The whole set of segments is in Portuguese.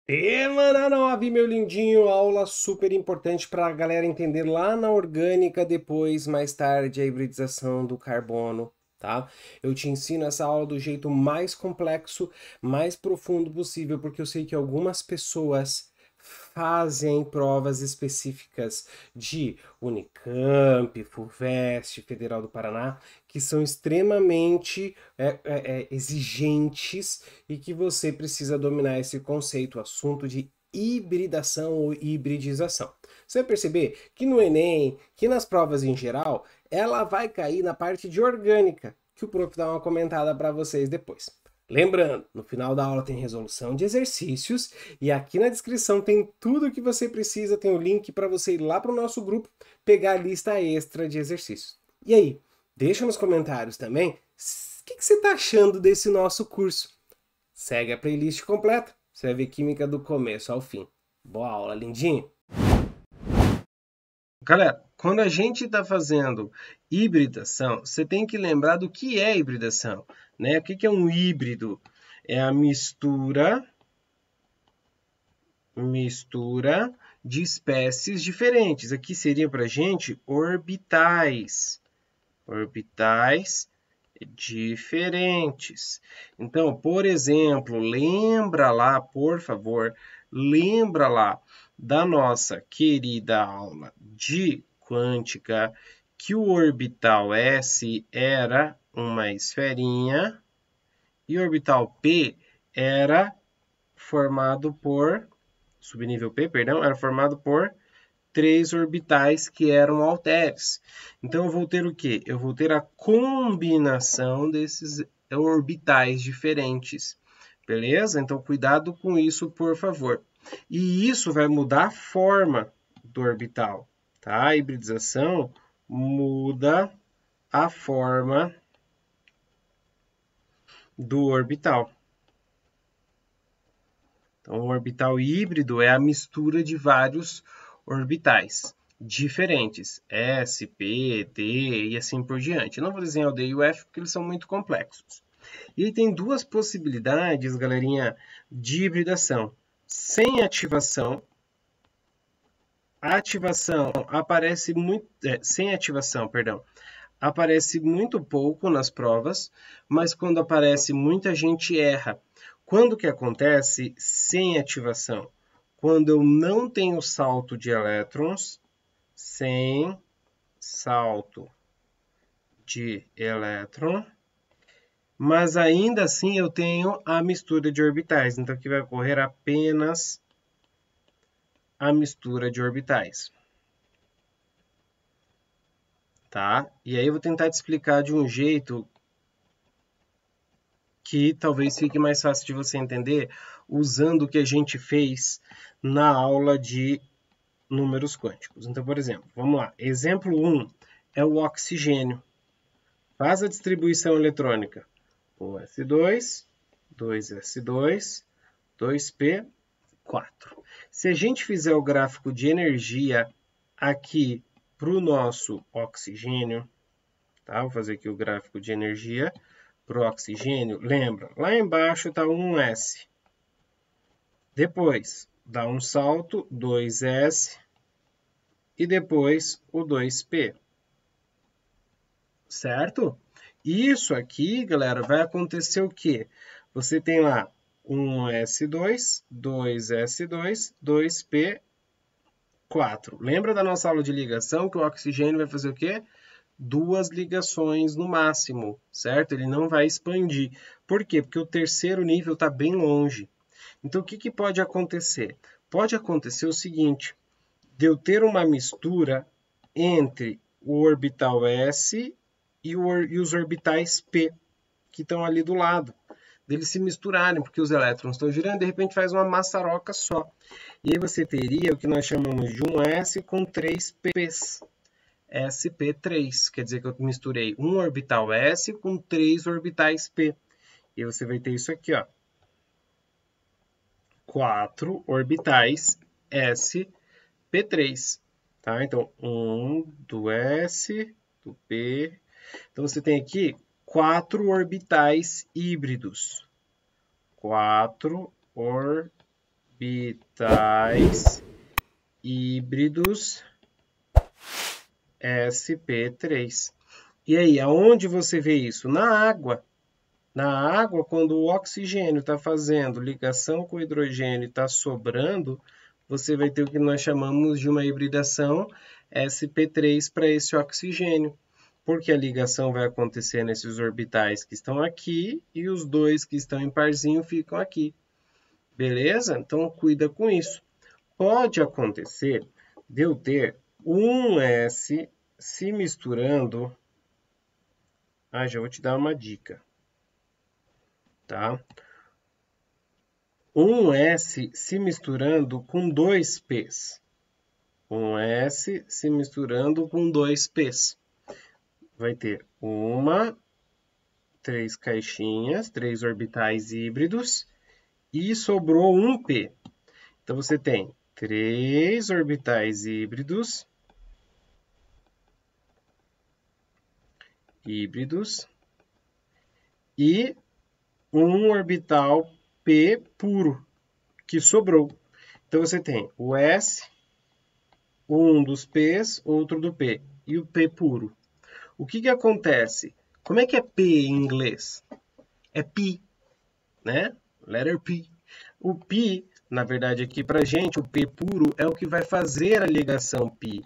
Semana 9, meu lindinho, aula super importante para a galera entender lá na orgânica, depois, mais tarde, a hibridização do carbono, tá? Eu te ensino essa aula do jeito mais complexo, mais profundo possível, porque eu sei que algumas pessoas fazem provas específicas de Unicamp, FUVEST, Federal do Paraná, que são extremamente exigentes e que você precisa dominar esse conceito, o assunto de hibridação ou hibridização. Você vai perceber que no Enem, que nas provas em geral, ela vai cair na parte de orgânica, que o prof dá uma comentada para vocês depois. Lembrando, no final da aula tem resolução de exercícios e aqui na descrição tem tudo o que você precisa, tem o link para você ir lá para o nosso grupo pegar a lista extra de exercícios. E aí, deixa nos comentários também o que você está achando desse nosso curso. Segue a playlist completa, você vai ver química do começo ao fim. Boa aula, lindinho! Galera, quando a gente está fazendo hibridação, você tem que lembrar do que é hibridação, né? O que é um híbrido? É a mistura de espécies diferentes. Aqui seria para a gente orbitais diferentes. Então, por exemplo, lembra lá, por favor, lembra lá da nossa querida aula de quântica que o orbital S era uma esferinha e o orbital P era formado por subnível P, perdão, era formado por três orbitais que eram halteres. Então eu vou ter o quê? Eu vou ter a combinação desses orbitais diferentes. Beleza? Então cuidado com isso, por favor. E isso vai mudar a forma do orbital, tá? A hibridização muda a forma do orbital. Então, o orbital híbrido é a mistura de vários orbitais diferentes, S, P, D e assim por diante. Eu não vou desenhar o D e o F porque eles são muito complexos. E aí tem duas possibilidades, galerinha, de hibridação. Sem ativação. A ativação aparece muito... sem ativação, perdão. Aparece muito pouco nas provas, mas quando aparece, muita gente erra. Quando que acontece sem ativação? Quando eu não tenho salto de elétrons, sem salto de elétron, mas ainda assim eu tenho a mistura de orbitais. Então aqui vai ocorrer apenas a mistura de orbitais. Tá? E aí eu vou tentar te explicar de um jeito que talvez fique mais fácil de você entender usando o que a gente fez na aula de números quânticos. Então, por exemplo, vamos lá. Exemplo 1 é o oxigênio. Faz a distribuição eletrônica. O S2, 2S2, 2P, 4. Se a gente fizer o gráfico de energia aqui para o nosso oxigênio, tá? Vou fazer aqui o gráfico de energia para o oxigênio. Lembra, lá embaixo está 1S. Depois dá um salto, 2S. E depois o 2P. Certo? Isso aqui, galera, vai acontecer o quê? Você tem lá 1S2, 2S2, 2P, 4. Lembra da nossa aula de ligação que o oxigênio vai fazer o quê? Duas ligações no máximo, certo? Ele não vai expandir. Por quê? Porque o terceiro nível está bem longe. Então, o que pode acontecer? Pode acontecer o seguinte, de eu ter uma mistura entre o orbital S e os orbitais P, que estão ali do lado. Deles se misturarem, porque os elétrons estão girando, e de repente faz uma maçaroca só. E aí você teria o que nós chamamos de um S com 3 P's. SP3, quer dizer que eu misturei um orbital S com 3 orbitais P. E você vai ter isso aqui, ó. 4 orbitais SP3. Tá? Então, 1 do S, do P. Então, você tem aqui 4 orbitais híbridos. 4 orbitais híbridos sp3. E aí, aonde você vê isso? Na água. Na água, quando o oxigênio está fazendo ligação com o hidrogênio e está sobrando, você vai ter o que nós chamamos de uma hibridação sp3 para esse oxigênio. Porque a ligação vai acontecer nesses orbitais que estão aqui e os dois que estão em parzinho ficam aqui. Beleza? Então, cuida com isso. Pode acontecer de eu ter um S se misturando. Já vou te dar uma dica. Tá? Um S se misturando com dois P's. Um S se misturando com dois P's. Vai ter três caixinhas, três orbitais híbridos e sobrou um P. Então você tem três orbitais híbridos e um orbital P puro que sobrou. Então você tem o S, um dos P's, outro do P e o P puro. O que acontece? Como é que é P em inglês? É pi, né? Letter P. O pi, na verdade, aqui pra gente, o P puro é o que vai fazer a ligação pi.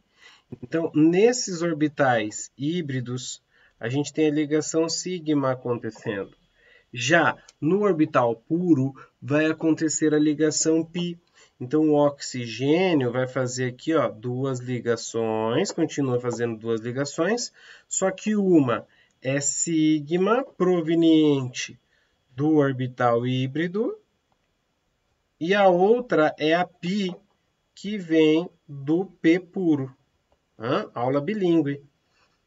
Então, nesses orbitais híbridos, a gente tem a ligação sigma acontecendo. Já no orbital puro, vai acontecer a ligação π. Então, o oxigênio vai fazer aqui, ó, duas ligações, continua fazendo duas ligações, só que uma é sigma proveniente do orbital híbrido e a outra é a π que vem do P puro. Aula bilíngue.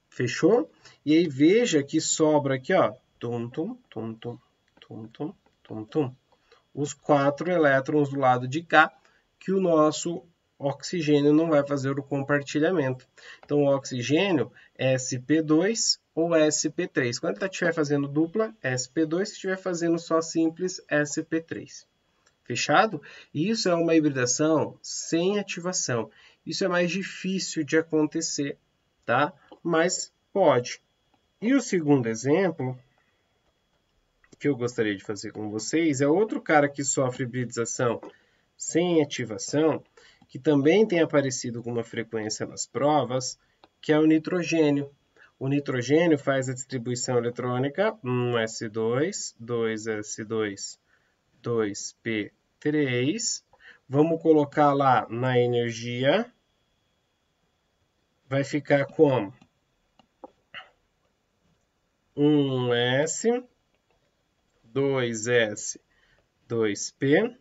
Fechou? E aí veja que sobra aqui, ó, tum, tum, tum, tum, tum, tum, tum, tum. Os 4 elétrons do lado de cá, que o nosso oxigênio não vai fazer o compartilhamento. Então, o oxigênio é sp2 ou sp3. Quando ele estiver fazendo dupla, sp2. Se estiver fazendo só simples, sp3. Fechado? Isso é uma hibridação sem ativação. Isso é mais difícil de acontecer, tá? Mas pode. E o segundo exemplo que eu gostaria de fazer com vocês é outro cara que sofre hibridização sem ativação, que também tem aparecido com uma frequência nas provas, que é o nitrogênio. O nitrogênio faz a distribuição eletrônica 1s2, 2s2, 2p3. Vamos colocar lá na energia. Vai ficar como? 1s, 2s, 2p,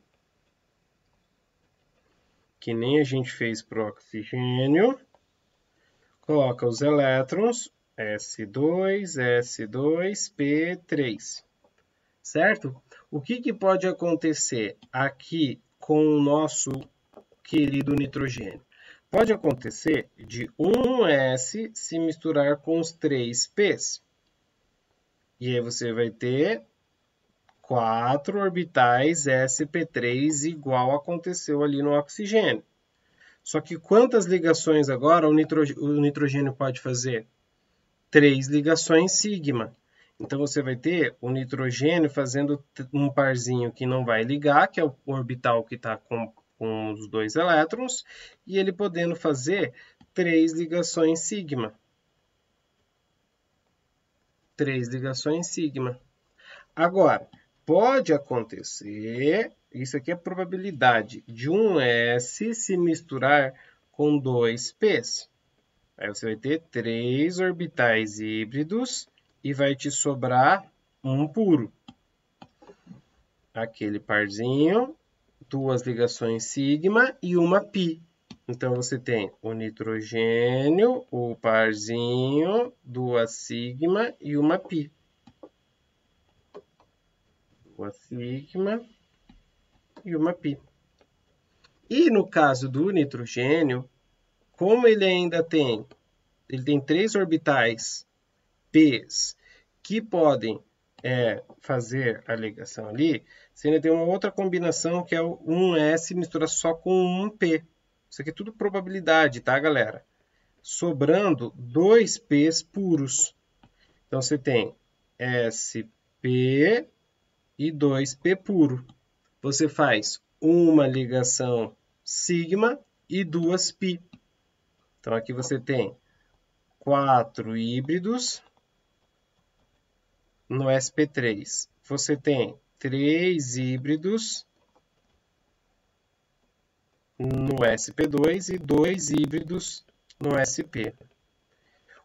que nem a gente fez para o oxigênio. Coloca os elétrons, S2, S2, P3. Certo? O que pode acontecer aqui com o nosso querido nitrogênio? Pode acontecer de um S se misturar com os 3 P's. E aí você vai ter 4 orbitais sp3 igual aconteceu ali no oxigênio. Só que quantas ligações agora o nitrogênio pode fazer? 3 ligações sigma. Então você vai ter o nitrogênio fazendo um parzinho que não vai ligar, que é o orbital que está com os 2 elétrons, e ele podendo fazer 3 ligações sigma. 3 ligações sigma. Agora, pode acontecer, isso aqui é a probabilidade, de um S se misturar com 2 P's. Aí você vai ter 3 orbitais híbridos e vai te sobrar um puro. Aquele parzinho, 2 ligações sigma e uma π. Então, você tem o nitrogênio, o parzinho, 2 sigma e uma π. 2 sigma e uma π. E no caso do nitrogênio, como ele ainda tem, ele tem 3 orbitais P's que podem fazer a ligação ali, Você ainda tem uma outra combinação que é o 1s mistura só com 1p. Isso aqui é tudo probabilidade, tá, galera? Sobrando 2p's puros. Então, você tem SP e 2p puro. Você faz uma ligação sigma e 2 π. Então, aqui você tem 4 híbridos no sp3. Você tem 3 híbridos no sp2 e 2 híbridos no sp.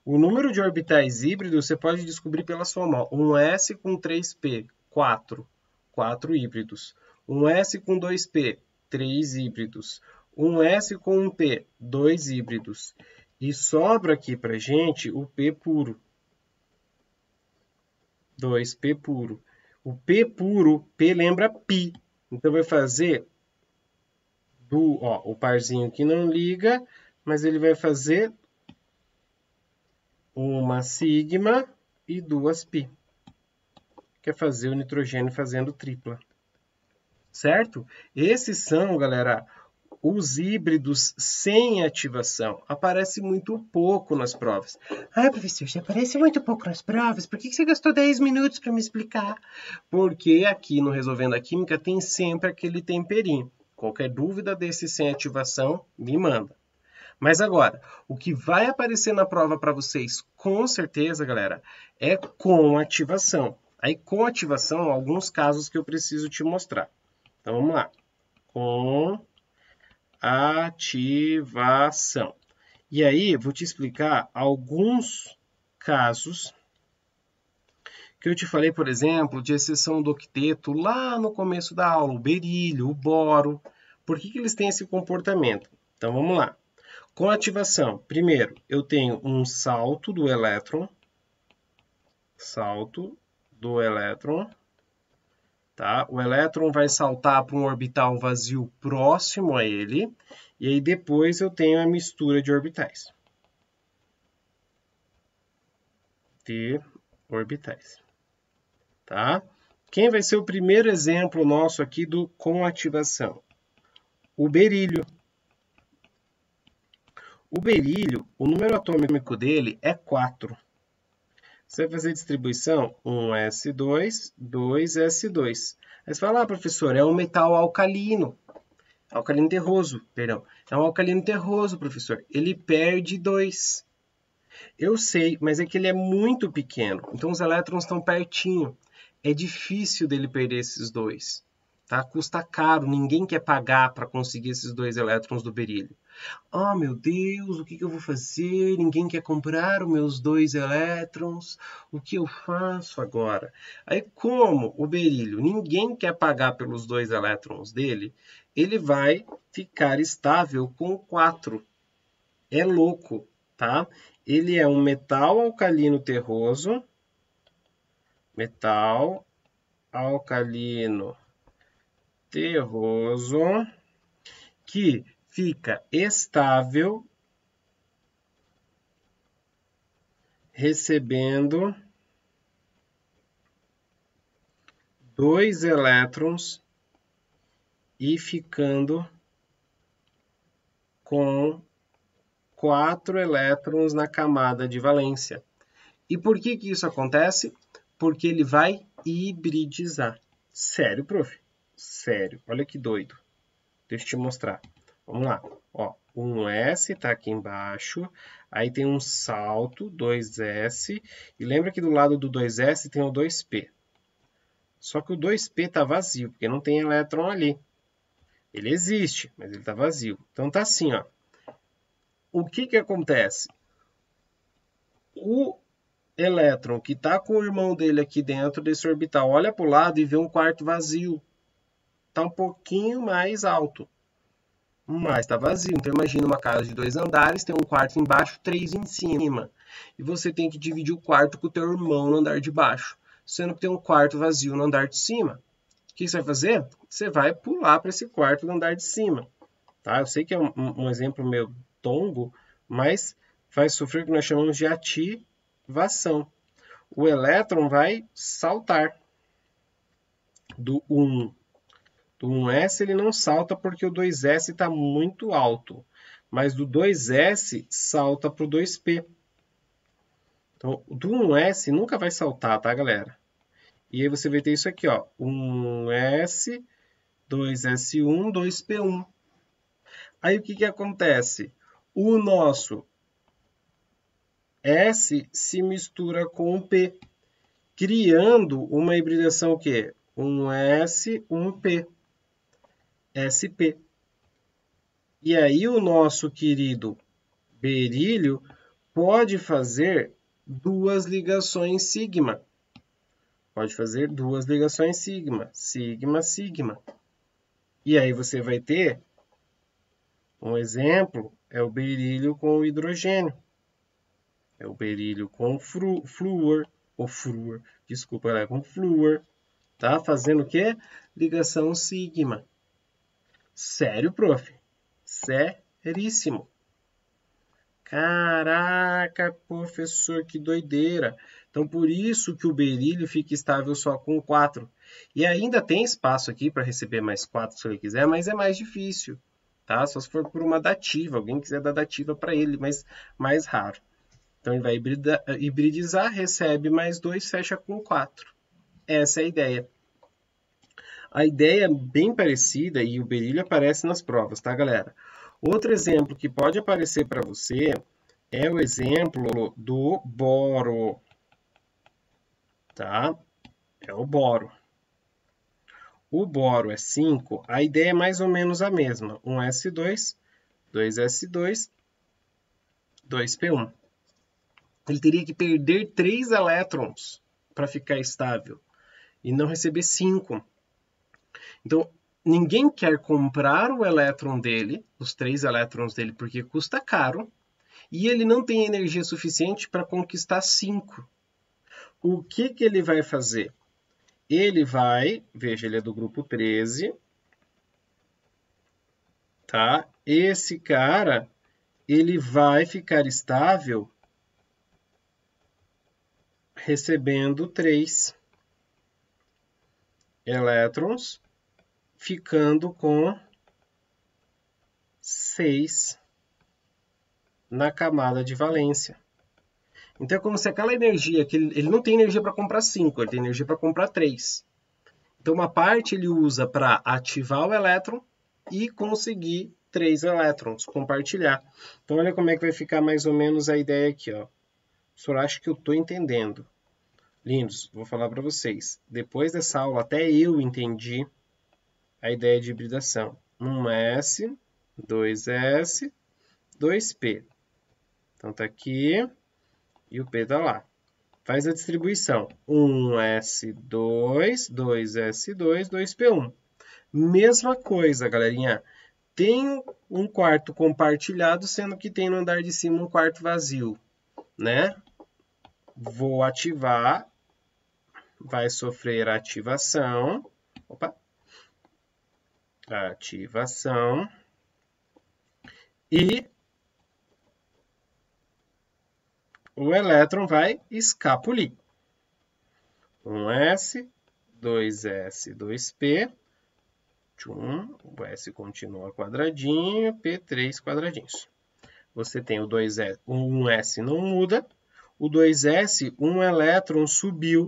O número de orbitais híbridos você pode descobrir pela soma. 1s com 3p, 4. 4 híbridos. 1s com 2p, 3 híbridos. 1s com 1p, 2 híbridos. E sobra aqui para gente o p puro. 2p puro. O p puro, p lembra π. Então vai fazer o parzinho que não liga, mas ele vai fazer uma sigma e 2 π. Quer fazer o nitrogênio fazendo tripla. Certo? Esses são, galera, os híbridos sem ativação. Aparece muito pouco nas provas. Ah, professor, você aparece muito pouco nas provas. Por que você gastou 10 minutos para me explicar? Porque aqui no Resolvendo a Química tem sempre aquele temperinho. Qualquer dúvida desse sem ativação, me manda. Mas agora, o que vai aparecer na prova para vocês, com certeza, galera, é com ativação. Aí, com ativação, alguns casos que eu preciso te mostrar. Então, vamos lá. Com ativação. E aí, vou te explicar alguns casos que eu te falei, por exemplo, de exceção do octeto lá no começo da aula, o berílio, o boro. Por que eles têm esse comportamento? Então, vamos lá. Com ativação, primeiro, eu tenho um salto do elétron, tá? O elétron vai saltar para um orbital vazio próximo a ele, e aí depois eu tenho a mistura de orbitais. Tá? Quem vai ser o primeiro exemplo nosso aqui do com ativação? O berílio. O berílio, o número atômico dele é 4. Você vai fazer distribuição 1s2, 2s2. Aí você fala, professor, é um metal alcalino. Alcalino terroso, perdão. É um alcalino terroso, professor. Ele perde 2. Eu sei, mas é que ele é muito pequeno. Então os elétrons estão pertinho. É difícil dele perder esses 2. Tá? Custa caro, ninguém quer pagar para conseguir esses 2 elétrons do berílio. Oh, meu Deus, o que eu vou fazer? Ninguém quer comprar os meus 2 elétrons. O que eu faço agora? Aí, como o berílio, ninguém quer pagar pelos 2 elétrons dele, ele vai ficar estável com 4. É louco, tá? Ele é um metal alcalino terroso. Metal alcalino terroso que fica estável recebendo 2 elétrons e ficando com 4 elétrons na camada de valência. E por que isso acontece? Porque ele vai hibridizar. Sério, prof? Sério. Olha que doido. Deixa eu te mostrar. Vamos lá. Ó, 1s está aqui embaixo. Aí tem um salto, 2s. E lembra que do lado do 2s tem o 2p. Só que o 2p está vazio, porque não tem elétron ali. Ele existe, mas ele está vazio. Então tá assim, ó. O que acontece? O elétron que está com o irmão dele aqui dentro desse orbital olha para o lado e vê um quarto vazio. Está um pouquinho mais alto, mas está vazio. Então imagina uma casa de 2 andares, tem um quarto embaixo, 3 em cima. E você tem que dividir o quarto com o teu irmão no andar de baixo, sendo que tem um quarto vazio no andar de cima. O que você vai fazer? Você vai pular para esse quarto no andar de cima. Tá? Eu sei que é um exemplo meio tongo, mas vai sofrer o que nós chamamos de ativação. O elétron vai saltar do 1 Do 1s ele não salta porque o 2s está muito alto. Mas do 2s salta para o 2p. Então, do 1s nunca vai saltar, tá, galera? E aí você vai ter isso aqui, ó. 1s, 2s1, 2p1. Aí o que que acontece? O nosso S se mistura com o P, criando uma hibridação que um S, um P, SP. E aí o nosso querido berílio pode fazer duas ligações sigma. Pode fazer duas ligações sigma, sigma, sigma. E aí você vai ter um exemplo, é o berílio com o hidrogênio. É o berílio com flúor, ou flúor, desculpa, ela é com flúor, tá? Fazendo o quê? Ligação sigma. Sério, prof? Seríssimo. Caraca, professor, que doideira. Então, por isso que o berílio fica estável só com 4. E ainda tem espaço aqui para receber mais 4 se ele quiser, mas é mais difícil, tá? Só se for por uma dativa, alguém quiser dar dativa para ele, mas mais raro. Então, ele vai hibridizar, recebe mais 2, fecha com 4. Essa é a ideia. A ideia é bem parecida e o berílio aparece nas provas, tá, galera? Outro exemplo que pode aparecer para você é o exemplo do boro, tá? É o boro. O boro é 5, a ideia é mais ou menos a mesma. 1s2, 2s2, 2p1. Ele teria que perder 3 elétrons para ficar estável e não receber 5. Então, ninguém quer comprar o elétron dele, os 3 elétrons dele, porque custa caro, e ele não tem energia suficiente para conquistar 5. O que ele vai fazer? Ele vai, veja, ele é do grupo 13, tá? Esse cara, ele vai ficar estável recebendo 3 elétrons, ficando com 6 na camada de valência. Então é como se aquela energia, que ele não tem energia para comprar 5, ele tem energia para comprar 3. Então uma parte ele usa para ativar o elétron e conseguir 3 elétrons, compartilhar. Então olha como é que vai ficar mais ou menos a ideia aqui, ó. O senhor acha que eu estou entendendo? Lindos, vou falar para vocês. Depois dessa aula, até eu entendi a ideia de hibridação. 1s, 2s, 2p. Então tá aqui e o p tá lá. Faz a distribuição. 1s2, 2s2, 2p1. Mesma coisa, galerinha. Tem um quarto compartilhado, sendo que tem no andar de cima um quarto vazio, né? Vou ativar, vai sofrer ativação. Opa! Ativação. E o elétron vai escapulir. 1s, 2s, 2p. O S continua quadradinho, P3 quadradinhos. Você tem o 2S, o 1S não muda. O 2S, um elétron subiu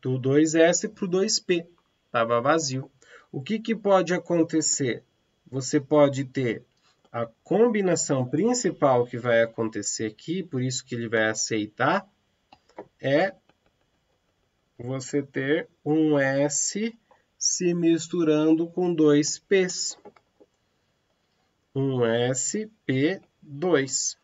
do 2S para o 2P. Estava vazio. O que pode acontecer? Você pode ter a combinação principal que vai acontecer aqui, por isso que ele vai aceitar, é você ter um S se misturando com 2 P's. Um SP2.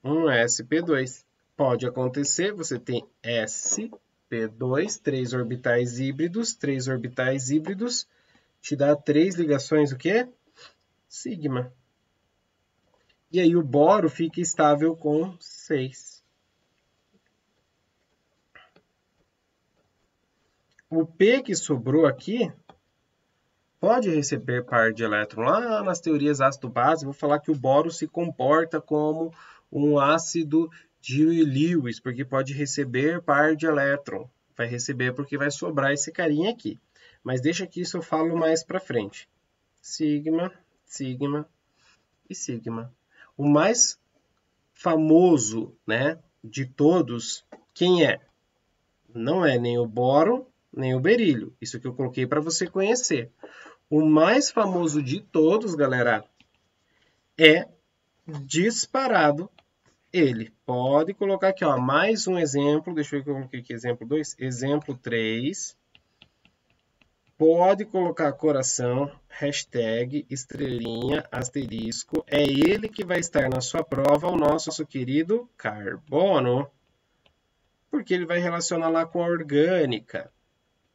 Um SP2. Pode acontecer, você tem SP2, 3 orbitais híbridos, 3 orbitais híbridos, te dá 3 ligações, o quê? Sigma. E aí o boro fica estável com 6. O P que sobrou aqui pode receber par de elétron. Lá nas teorias ácido-base, vou falar que o boro se comporta como um ácido de Lewis, porque pode receber par de elétron. Vai receber porque vai sobrar esse carinha aqui. mas deixa que isso eu falo mais para frente. Sigma, sigma e sigma. O mais famoso, né, de todos, quem é? Não é nem o boro, nem o berílio. Isso que eu coloquei para você conhecer. O mais famoso de todos, galera, é disparado ele. Pode colocar aqui, ó, mais um exemplo. Deixa eu ver que eu coloquei aqui, exemplo 2. Exemplo 3. Pode colocar coração, hashtag, estrelinha, asterisco. É ele que vai estar na sua prova, o nosso querido carbono. Porque ele vai relacionar lá com a orgânica.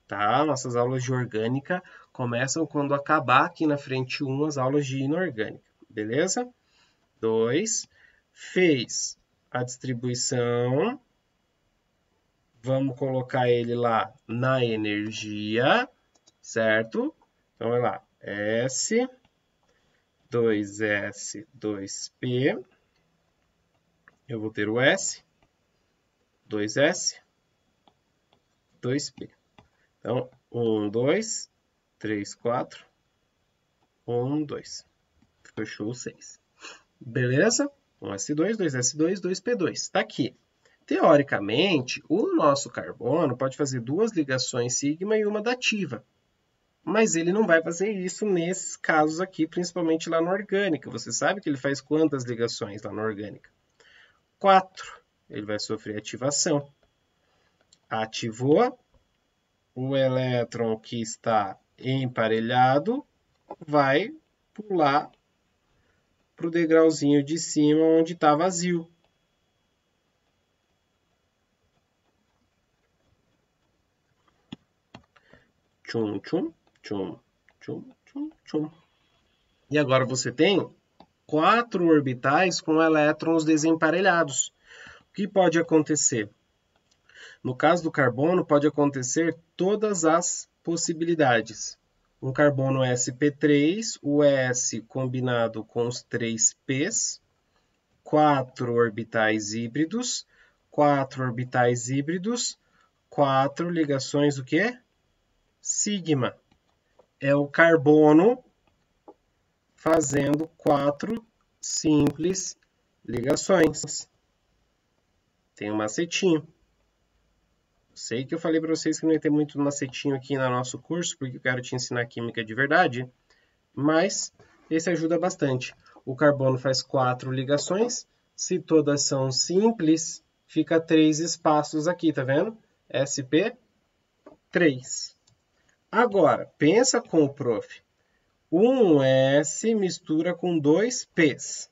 Tá? Nossas aulas de orgânica começam quando acabar aqui na frente 1 as aulas de inorgânica. Beleza? 2. Fez a distribuição. Vamos colocar ele lá na energia, certo? Então, vai lá. S, 2S, 2P. Eu vou ter o S, 2S, 2P. Então, 1, 2, 3, 4, 1, 2. Fechou 6. Beleza? 1S2, 2S2, 2P2. Está aqui. Teoricamente, o nosso carbono pode fazer duas ligações sigma e uma dativa. Mas ele não vai fazer isso nesses casos aqui, principalmente lá na orgânica. Você sabe que ele faz quantas ligações lá na orgânica? 4. Ele vai sofrer ativação. Ativou. O elétron que está emparelhado vai pular para o degrauzinho de cima onde está vazio. Tchum, tchum, tchum, tchum, tchum, tchum. E agora você tem 4 orbitais com elétrons desemparelhados. O que pode acontecer? No caso do carbono, pode acontecer todas as possibilidades. Um carbono sp3, o S combinado com os 3 P's, 4 orbitais híbridos, 4 orbitais híbridos, 4 ligações o quê? Sigma. É o carbono fazendo 4 simples ligações. Tem um macetinho. Sei que eu falei para vocês que não ia ter muito macetinho aqui no nosso curso, porque eu quero te ensinar química de verdade, mas esse ajuda bastante. O carbono faz 4 ligações, se todas são simples, fica 3 espaços aqui, tá vendo? sp3. Agora, pensa com o prof. Um S mistura com 2 P's.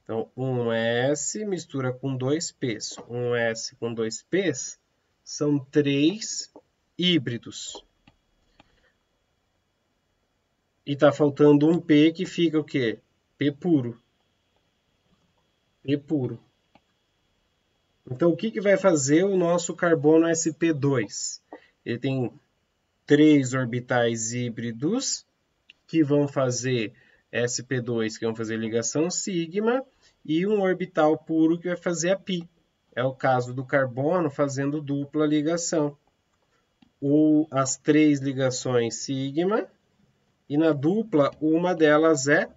Então, um S mistura com 2 P's. Um S com 2 P's são 3 híbridos. E está faltando um P que fica o quê? P puro. P puro. Então, o que vai fazer o nosso carbono sp2? Ele tem 3 orbitais híbridos que vão fazer sp2, que vão fazer ligação sigma, e um orbital puro que vai fazer a pi. É o caso do carbono fazendo dupla ligação. As 3 ligações sigma, e na dupla, uma delas é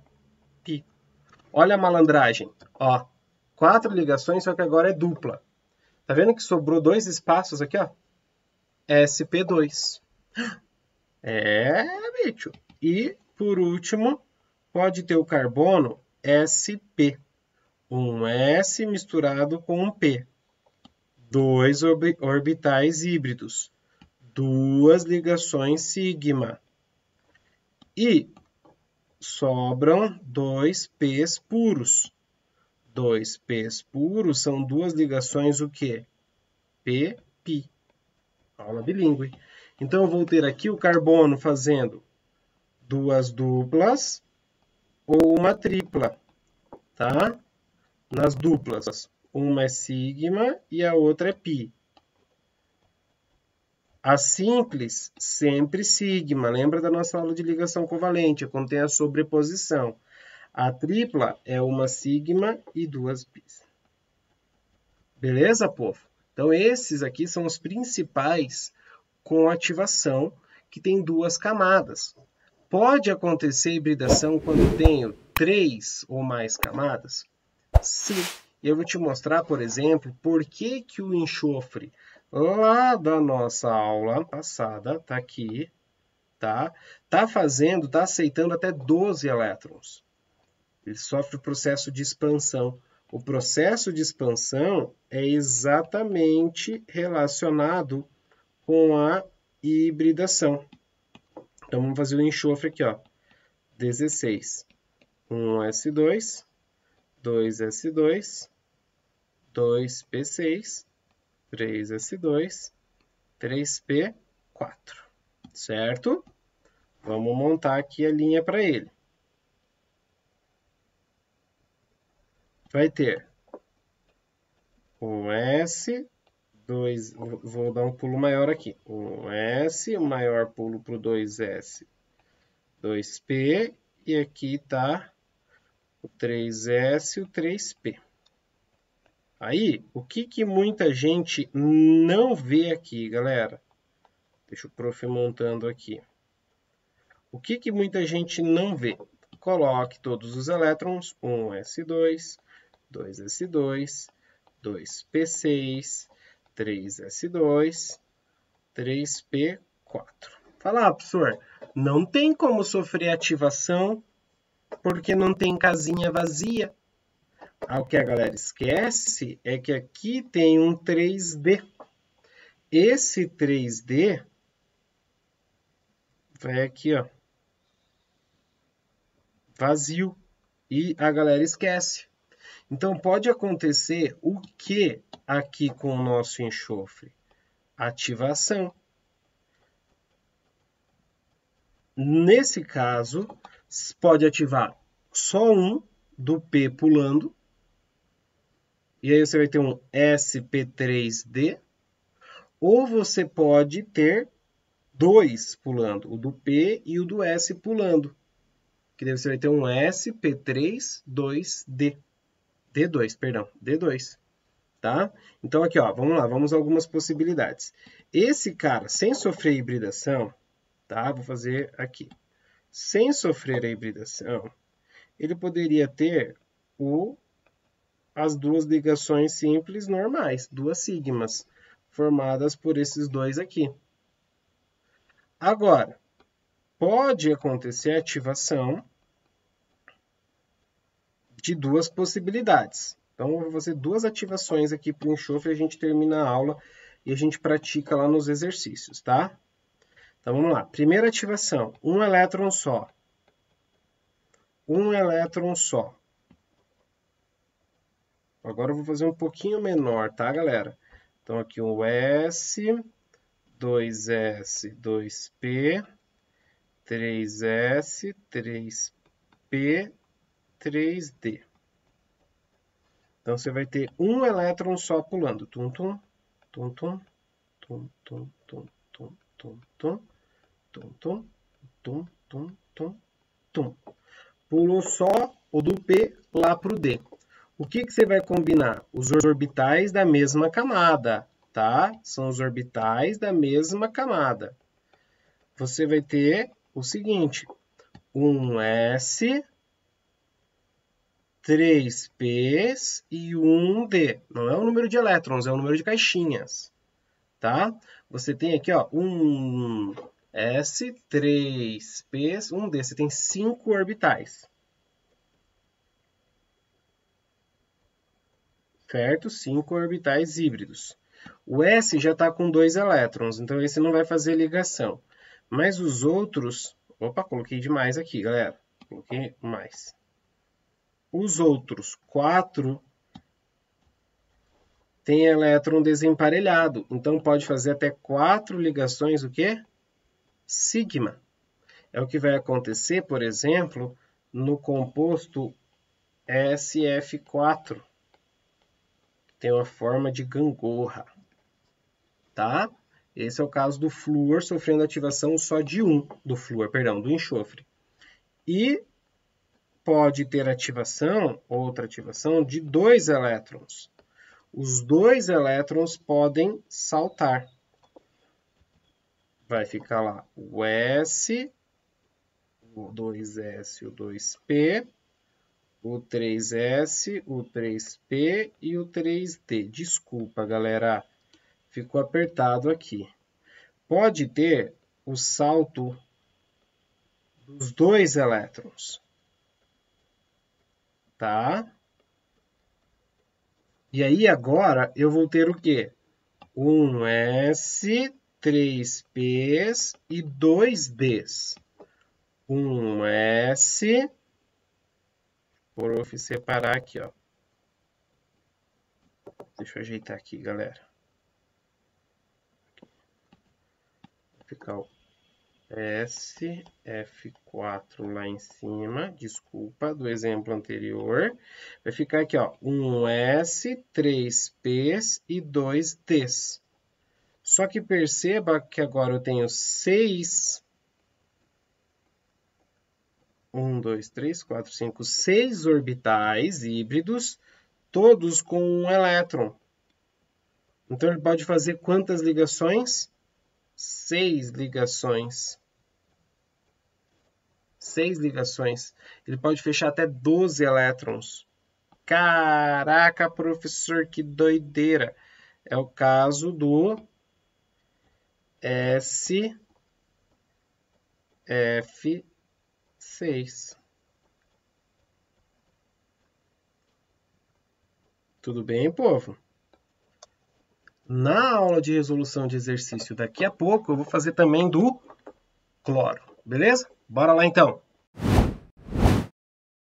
pi. Olha a malandragem. Ó, 4 ligações, só que agora é dupla. Tá vendo que sobrou 2 espaços aqui, ó? sp2. É, bicho. E, por último, pode ter o carbono sp. Um S misturado com um P. 2 orbitais híbridos. 2 ligações sigma. E sobram 2 P's puros. 2 P's puros são 2 ligações o quê? P, pi. Aula bilíngue. Então, eu vou ter aqui o carbono fazendo 2 duplas ou uma tripla, tá? Nas duplas, uma é sigma e a outra é pi. A simples, sempre sigma. Lembra da nossa aula de ligação covalente, quando tem a sobreposição. A tripla é uma sigma e 2 pis. Beleza, povo? Então, esses aqui são os principais com ativação que tem duas camadas. Pode acontecer hibridação quando tenho 3 ou mais camadas? Sim. E eu vou te mostrar, por exemplo, por que o enxofre lá da nossa aula passada, tá aqui, tá aceitando até 12 elétrons. Ele sofre o processo de expansão. O processo de expansão é exatamente relacionado com a hibridação. Então, vamos fazer o enxofre aqui, ó. 16. 1s2, 2s2, 2p6, 3s2, 3p4. Certo? Vamos montar aqui a linha para ele. Vai ter um S, 2, vou dar um pulo maior aqui. Um S, o maior pulo para o 2S, 2P, e aqui está o 3S e o 3P. Aí, o que muita gente não vê aqui, galera? Deixa o prof montando aqui. O que muita gente não vê? Coloque todos os elétrons, 1s2, 2s2, 2p6, 3s2, 3p4. Fala, professor, não tem como sofrer ativação porque não tem casinha vazia. O que a galera esquece é que aqui tem um 3D. Esse 3D vai aqui, ó, vazio. E a galera esquece. Então, pode acontecer o que aqui com o nosso enxofre? Ativação. Nesse caso, pode ativar só um do P pulando. E aí você vai ter um sp3d. Ou você pode ter dois pulando, o do P e o do S pulando. Que daí você vai ter um sp3 2d. D2, perdão, D2, tá? Então aqui, ó, vamos lá, vamos a algumas possibilidades. Esse cara, sem sofrer hibridação, tá? Vou fazer aqui. Sem sofrer a hibridação, ele poderia ter as duas ligações simples normais, duas sigmas, formadas por esses dois aqui. Agora, pode acontecer a ativação de duas possibilidades. Então, eu vou fazer duas ativações aqui para o enxofre, a gente termina a aula e a gente pratica lá nos exercícios, tá? Então, vamos lá. Primeira ativação, um elétron só. Um elétron só. Agora eu vou fazer um pouquinho menor, tá, galera? Então, aqui um S, 2S, 2P, 3S, 3P, 3D. Então, você vai ter um elétron só pulando. Tum, tum, tum, tum, tum, tum, tum, tum, tum, tum, tum, tum, tum, tum, tum, tum. Pulou só o do P lá para o D. O que você vai combinar? Os orbitais da mesma camada, tá? São os orbitais da mesma camada. Você vai ter o seguinte, um S, 3 P's e um D. Não é o número de elétrons, é o número de caixinhas, tá? Você tem aqui, ó, um S, 3 P's, um D. Você tem 5 orbitais. Certo? 5 orbitais híbridos. O S já está com 2 elétrons, então esse não vai fazer ligação. Mas os outros... Opa, coloquei demais aqui, galera. Coloquei mais. Os outros 4 têm elétron desemparelhado. Então, pode fazer até 4 ligações, o quê? Sigma. É o que vai acontecer, por exemplo, no composto SF4. Tem uma forma de gangorra, tá? Esse é o caso do flúor sofrendo ativação só de um, do enxofre. E pode ter outra ativação, de 2 elétrons. Os 2 elétrons podem saltar. vai ficar lá o S, o 2S, o 2P, o 3S, o 3P e o 3D. Desculpa, galera, ficou apertado aqui. Pode ter o salto dos 2 elétrons, tá? E aí agora eu vou ter o quê? Um S, 3 P's e 2 D's. Um S, prof. separar aqui, ó. Deixa eu ajeitar aqui, galera. Vai ficar o S, F4 lá em cima, desculpa, do exemplo anterior. Vai ficar aqui, ó, um S, 3 P's e 2 D's. Só que perceba que agora eu tenho 6... 1, 2, 3, 4, 5, 6 orbitais híbridos, todos com um elétron. Então, ele pode fazer quantas ligações? 6 ligações. 6 ligações. Ele pode fechar até 12 elétrons. Caraca, professor, que doideira! É o caso do SF6. Tudo bem, povo? Na aula de resolução de exercício daqui a pouco, eu vou fazer também do cloro, beleza? Bora lá então!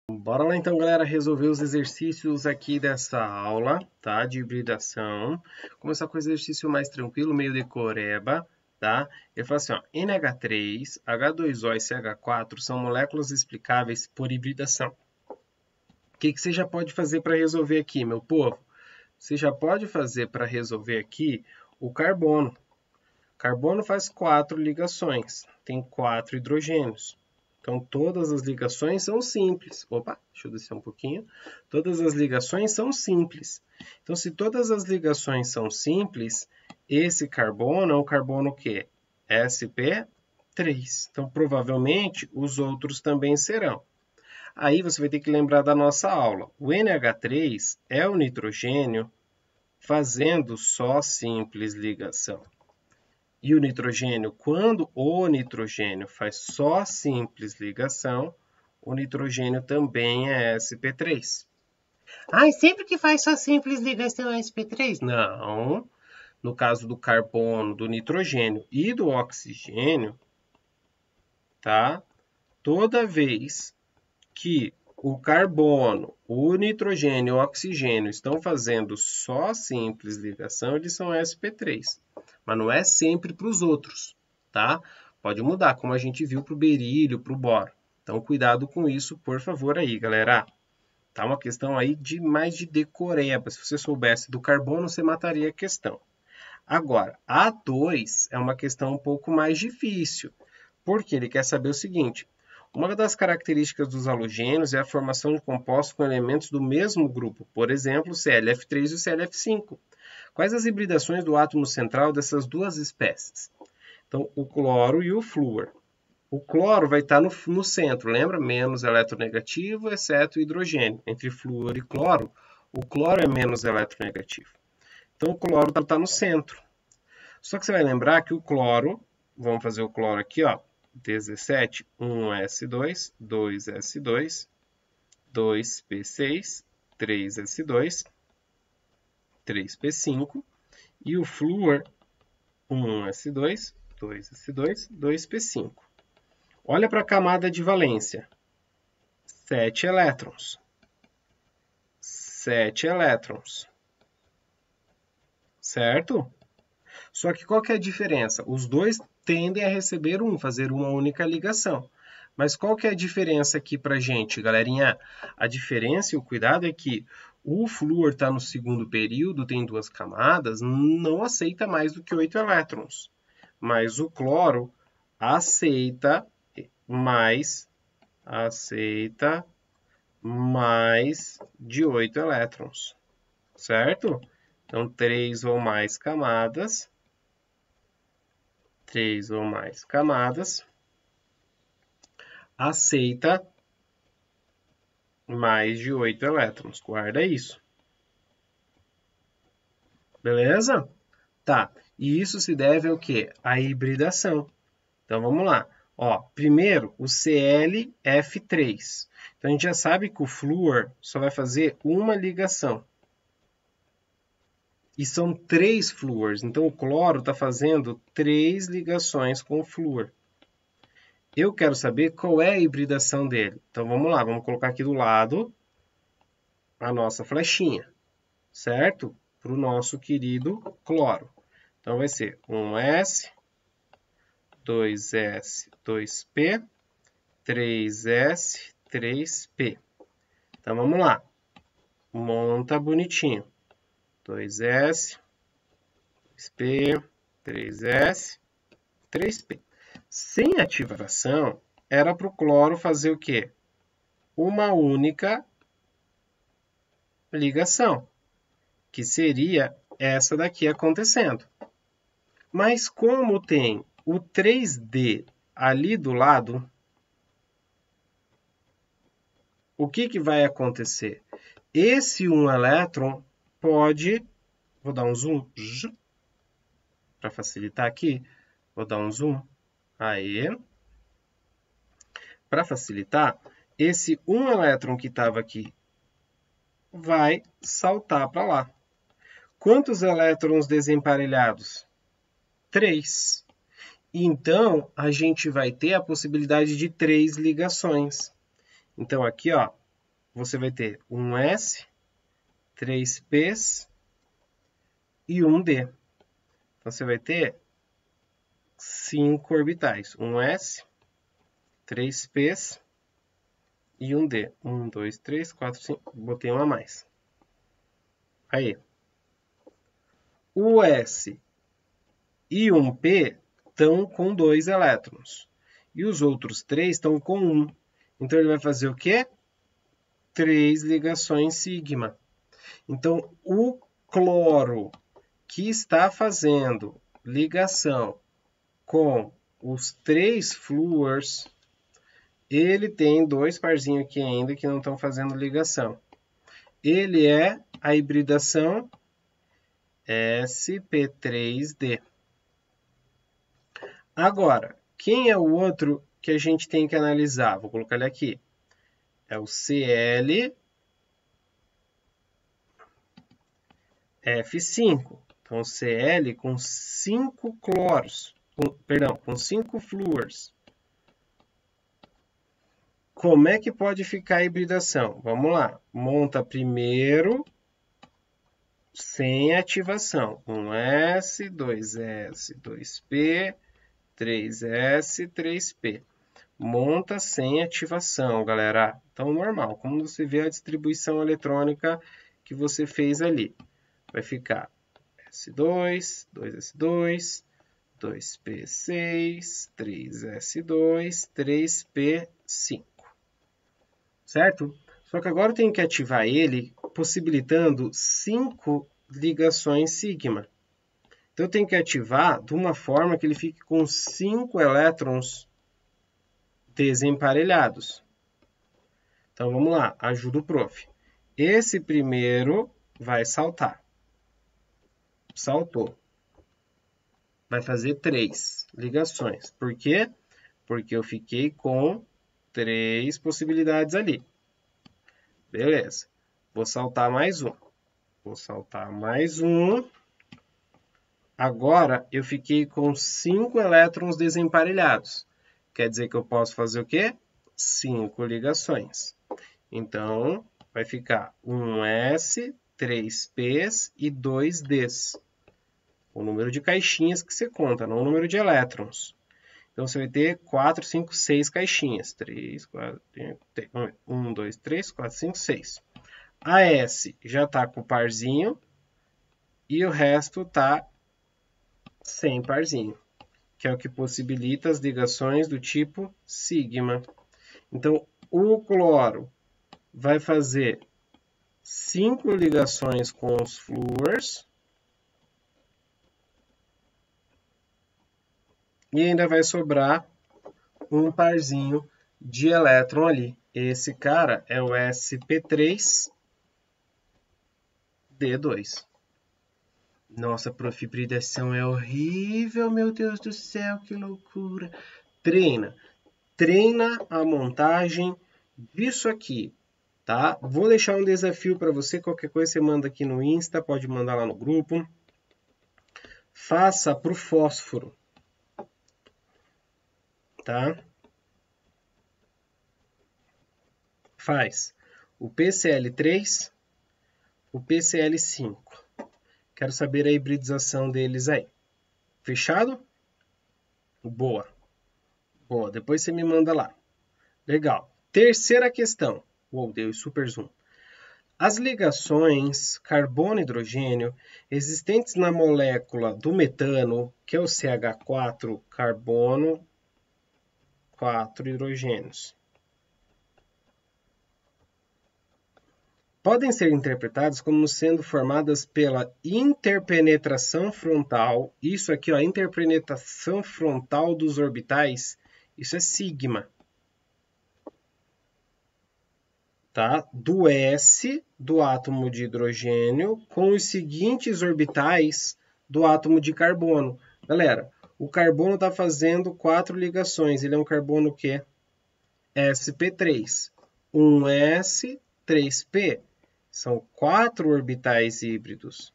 Bora lá então, galera, resolver os exercícios aqui dessa aula, tá? De hibridação. Começar com o exercício mais tranquilo, meio decoreba, tá? Ele fala assim, ó, NH3, H2O e CH4 são moléculas explicáveis por hibridação. O que você já pode fazer para resolver aqui, meu povo? Você já pode fazer para resolver aqui o carbono. Carbono faz 4 ligações, tem 4 hidrogênios. Então, todas as ligações são simples. Opa, deixa eu descer um pouquinho. Todas as ligações são simples. Então, se todas as ligações são simples, esse carbono é um carbono o quê? sp3. Então, provavelmente, os outros também serão. Aí, você vai ter que lembrar da nossa aula. O NH3 é o nitrogênio fazendo só simples ligação. E o nitrogênio, quando o nitrogênio faz só simples ligação, o nitrogênio também é sp3. Ah, sempre que faz só simples ligação é sp3? Não. No caso do carbono, do nitrogênio e do oxigênio, tá? Toda vez que o carbono, o nitrogênio e o oxigênio estão fazendo só simples ligação, eles são sp3. Mas não é sempre para os outros, tá? Pode mudar, como a gente viu para o berílio, para o boro. Então, cuidado com isso, por favor, aí, galera. Tá uma questão aí de mais de decoreba. Se você soubesse do carbono, você mataria a questão. Agora, A2 é uma questão um pouco mais difícil, porque ele quer saber o seguinte. Uma das características dos halogênios é a formação de compostos com elementos do mesmo grupo, por exemplo, o ClF3 e o ClF5. Quais as hibridações do átomo central dessas duas espécies? Então, o cloro e o flúor. O cloro vai estar no centro, lembra? Menos eletronegativo, exceto o hidrogênio. Entre flúor e cloro, o cloro é menos eletronegativo. Então, o cloro está no centro. Só que você vai lembrar que o cloro, vamos fazer o cloro aqui, ó, 17, 1s2, 2s2, 2p6, 3s2, 3p5, e o flúor, 1s2, 2s2, 2p5. Olha para a camada de valência. 7 elétrons. 7 elétrons. Certo? Só que qual que é a diferença? Os dois tendem a receber fazer uma única ligação. Mas qual que é a diferença aqui para a gente, galerinha? A diferença e o cuidado é que o flúor está no segundo período, tem 2 camadas, não aceita mais do que 8 elétrons. Mas o cloro aceita mais de 8 elétrons, certo? Então, 3 ou mais camadas 3 ou mais camadas, aceita mais de 8 elétrons. Guarda isso. Beleza? Tá. E isso se deve ao quê? À hibridação. Então, vamos lá. Ó, primeiro, o ClF3. Então, a gente já sabe que o flúor só vai fazer uma ligação. E são 3 flúors. Então, o cloro está fazendo 3 ligações com o flúor. Eu quero saber qual é a hibridação dele. Então, vamos lá. Vamos colocar aqui do lado a nossa flechinha, certo? Para o nosso querido cloro. Então, vai ser 1S, 2S, 2P, 3S, 3P. Então, vamos lá. Monta bonitinho. 2S, 2P, 3S, 3P. Sem ativação, era para o cloro fazer o quê? Uma única ligação, que seria essa daqui acontecendo. Mas como tem o 3D ali do lado, o que vai acontecer? Esse 1 elétron pode... Vou dar um zoom. Para facilitar aqui, vou dar um zoom. Aí. Para facilitar, esse 1 elétron que estava aqui vai saltar para lá. Quantos elétrons desemparelhados? 3. Então, a gente vai ter a possibilidade de 3 ligações. Então, aqui, ó, você vai ter 1S, 3Ps e 1D. Então, você vai ter 5 orbitais. 1S, 3Ps e 1D. 1, 2, 3, 4, 5. Botei um a mais. Aí. O S e 1P estão com 2 elétrons. E os outros 3 estão com 1. Então, ele vai fazer o quê? 3 ligações sigma. Então, o cloro que está fazendo ligação com os 3 flúors, ele tem 2 parzinhos aqui ainda que não estão fazendo ligação. Ele é a hibridação sp3d. Agora, quem é o outro que a gente tem que analisar? Vou colocar ele aqui. É o ClF5. Então, Cl com 5 cloros. Com 5 flúors. Como é que pode ficar a hibridação? Vamos lá. Monta primeiro sem ativação. 1S, 2S, 2P, 3S, 3P. Monta sem ativação, galera. Então, normal. Como você vê a distribuição eletrônica que você fez ali. Vai ficar S2, 2S2, 2P6, 3S2, 3P5. Certo? Só que agora eu tenho que ativar ele, possibilitando 5 ligações sigma. Então, eu tenho que ativar de uma forma que ele fique com 5 elétrons desemparelhados. Então, vamos lá. Ajuda o prof. Esse primeiro vai saltar. Saltou. Vai fazer 3 ligações. Por quê? Porque eu fiquei com 3 possibilidades ali. Beleza. Vou saltar mais um. Vou saltar mais um. Agora, eu fiquei com 5 elétrons desemparelhados. Quer dizer que eu posso fazer o quê? 5 ligações. Então, vai ficar 1S, 3Ps e 2Ds. O número de caixinhas que você conta, não o número de elétrons. Então, você vai ter 4, 5, 6 caixinhas. 3, 4, 1, 2, 3, 4, 5, 6. A S já está com o parzinho e o resto está sem parzinho, que é o que possibilita as ligações do tipo sigma. Então, o cloro vai fazer 5 ligações com os flúors e ainda vai sobrar um parzinho de elétron ali. Esse cara é o sp3d2. Nossa, prof, hibridação é horrível, meu Deus do céu, que loucura. Treina a montagem disso aqui, tá? Vou deixar um desafio para você, qualquer coisa você manda aqui no Insta, pode mandar lá no grupo. Faça para o fósforo, tá? Faz o PCl3, o PCl5. Quero saber a hibridização deles aí. Fechado? Boa. Boa, depois você me manda lá. Legal. Terceira questão. Uou, deu super zoom. As ligações carbono-hidrogênio existentes na molécula do metano, que é o CH4, carbono, 4 hidrogênios, podem ser interpretadas como sendo formadas pela interpenetração frontal. Isso aqui, ó, a interpenetração frontal dos orbitais, isso é sigma. Tá? Do S do átomo de hidrogênio com os seguintes orbitais do átomo de carbono. Galera, o carbono está fazendo 4 ligações. Ele é um carbono o quê? sp3. 1s, 3p. São 4 orbitais híbridos.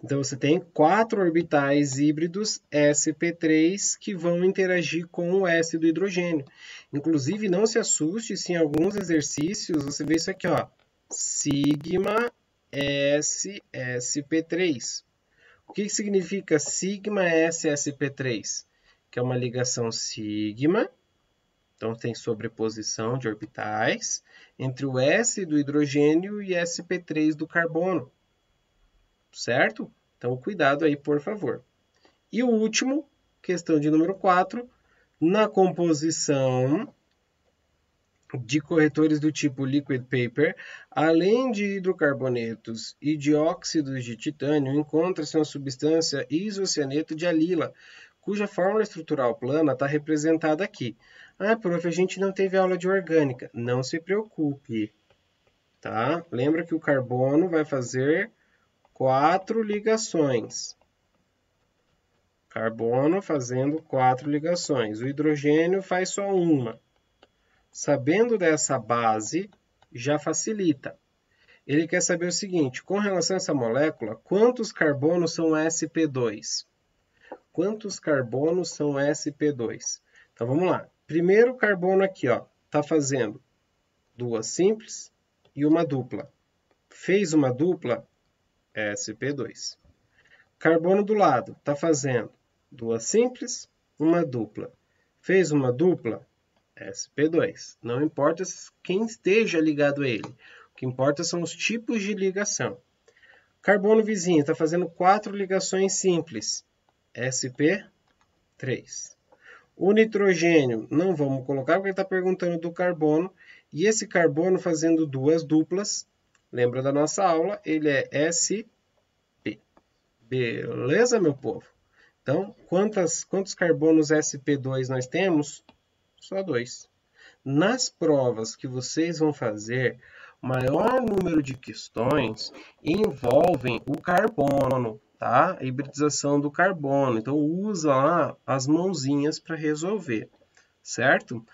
Então, você tem 4 orbitais híbridos sp3 que vão interagir com o S do hidrogênio. Inclusive, não se assuste se em alguns exercícios você vê isso aqui, ó, sigma S sp3. O que significa sigma S sp3? Que é uma ligação sigma. Então, tem sobreposição de orbitais entre o S do hidrogênio e sp3 do carbono. Certo? Então, cuidado aí, por favor. E o último, questão de número 4, na composição de corretores do tipo liquid paper, além de hidrocarbonetos e dióxidos de titânio, encontra-se uma substância isocianeto de alila, cuja fórmula estrutural plana está representada aqui. Ah, prof, a gente não teve aula de orgânica. Não se preocupe, tá? Lembra que o carbono vai fazer 4 ligações. Carbono fazendo 4 ligações. O hidrogênio faz só uma. Sabendo dessa base, já facilita. Ele quer saber o seguinte, com relação a essa molécula, quantos carbonos são sp2? Quantos carbonos são sp2? Então, vamos lá. Primeiro carbono aqui, ó, tá fazendo 2 simples e uma dupla. Fez uma dupla, sp2. Carbono do lado, está fazendo 2 simples, uma dupla. Fez uma dupla, sp2. Não importa quem esteja ligado a ele. O que importa são os tipos de ligação. Carbono vizinho está fazendo 4 ligações simples, sp3. O nitrogênio, não vamos colocar porque ele está perguntando do carbono. E esse carbono fazendo 2 duplas, lembra da nossa aula, ele é sp. Beleza, meu povo? Então, quantos carbonos sp2 nós temos? Só 2. Nas provas que vocês vão fazer, o maior número de questões envolvem o carbono, tá? A hibridização do carbono. Então, usa lá as mãozinhas para resolver, certo?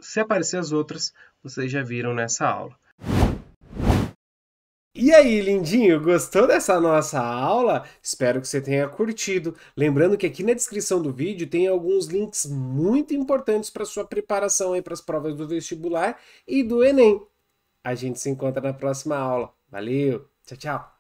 Se aparecer as outras, vocês já viram nessa aula. E aí, lindinho, gostou dessa nossa aula? Espero que você tenha curtido. Lembrando que aqui na descrição do vídeo tem alguns links muito importantes para sua preparação aí para as provas do vestibular e do Enem. A gente se encontra na próxima aula. Valeu, tchau, tchau!